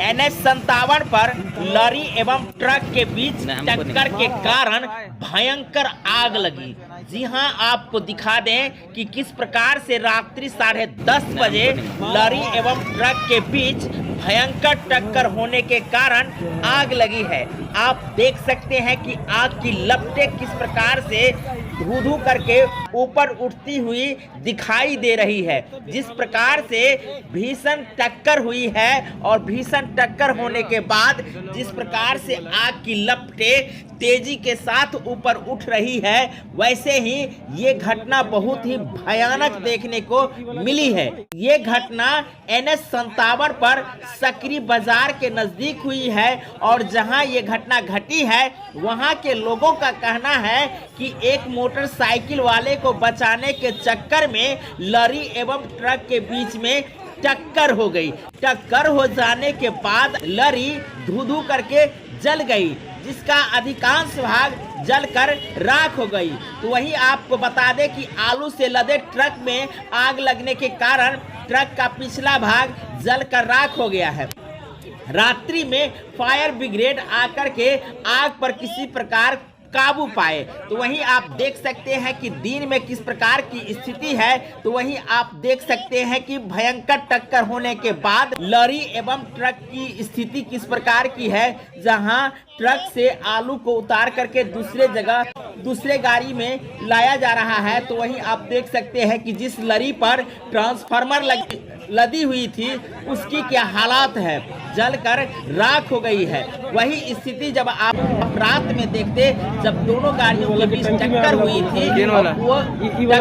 NH-57 पर lorry एवं truck के बीच टक्कर के कारण भयंकर आग लगी। जी हां, आपको दिखा दें कि किस प्रकार से रात्रि 10:30 बजे लॉरी एवं ट्रक के बीच भयंकर टक्कर होने के कारण आग लगी है। आप देख सकते हैं कि आग की लपटें किस प्रकार से धू-धू करके ऊपर उठती हुई दिखाई दे रही है। जिस प्रकार से भीषण टक्कर हुई है और भीषण टक्कर होने के बाद जिस प्रकार से आग की लपटें तेजी के साथ ऊपर उठ रही है, वैसे ही ये घटना बहुत ही भयानक देखने को मिली है। ये घटना NH-57 पर सकरी बाजार के नजदीक हुई है और जहां ये घटना घटी है वहां के लोगों का कहना है कि एक मोटरसाइकिल वाले को बचाने के चक्कर में लॉरी एवं ट्रक के बीच में टक्कर हो गई। टक्कर हो जाने के बाद लॉरी धू-धू करके जल गई, जिसका अधिकांश भाग जलकर राख हो गई। तो वही आपको बता दें कि आलू से लदे ट्रक में आग लगने के कारण ट्रक का पिछला भाग जलकर राख हो गया है। रात्रि में फायर ब्रिगेड आकर के आग पर किसी प्रकार काबू पाए। तो वहीं आप देख सकते हैं कि दिन में किस प्रकार की स्थिति है। तो वहीं आप देख सकते हैं कि भयंकर टक्कर होने के बाद लॉरी एवं ट्रक की स्थिति किस प्रकार की है, जहां ट्रक से आलू को उतार करके दूसरे गाड़ी में लाया जा रहा है। तो वहीं आप देख सकते हैं कि जिस लॉरी पर ट्रांसफार्मर लदी हुई थी उसकी क्या हालात है, जलकर राख हो गई है। वही स्थिति जब आप रात में देखते, जब दोनों गाड़ियों के बीच टक्कर हुई थी, वो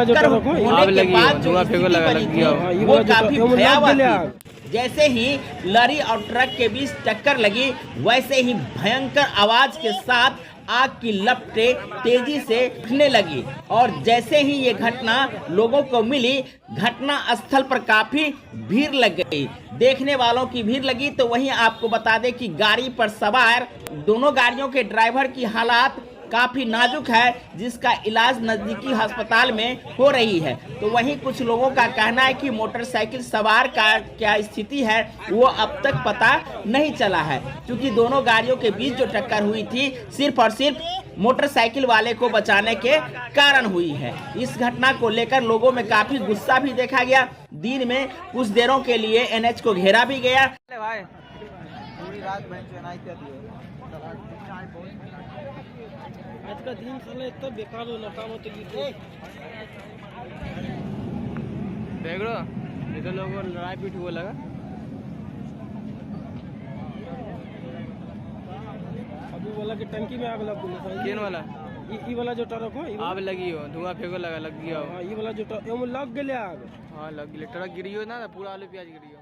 टक्कर होने के बाद जो स्थिति बनी थी वो काफी भयावह थी। जैसे ही लॉरी और ट्रक के बीच टक्कर लगी, वैसे ही भयंकर आवाज के साथ आग की लपटें तेजी से उठने लगी और जैसे ही ये घटना लोगों को मिली, घटना स्थल पर काफी भीड़ लग गई, देखने वालों की भीड़ लगी। तो वहीं आपको बता दें कि गाड़ी पर सवार दोनों गाड़ियों के ड्राइवर की हालात काफी नाजुक है, जिसका इलाज नजदीकी अस्पताल में हो रही है। तो वहीं कुछ लोगों का कहना है कि मोटरसाइकिल सवार का क्या स्थिति है वो अब तक पता नहीं चला है, क्योंकि दोनों गाड़ियों के बीच जो टक्कर हुई थी सिर्फ और सिर्फ मोटरसाइकिल वाले को बचाने के कारण हुई है। इस घटना को लेकर लोगों में काफी गुस्सा भी देखा गया। दिन में कुछ देरों के लिए NH को घेरा भी गया। आज का दिन साला इतना बेकार हो, नकाम होते देख लो, इधर लोगों लड़ाई पीट हुआ लगा। अभी वाला की टंकी में आग लग गई। केन वाला ई वाला जो ट्रक हो आग लगी हो, धुआं फेंको लगा लग गया हो। ये वाला जो ट्रक लग गया आग, हाँ लग गया। ट्रक गिरी हो ना, पूरा आलू प्याज गिरी हो।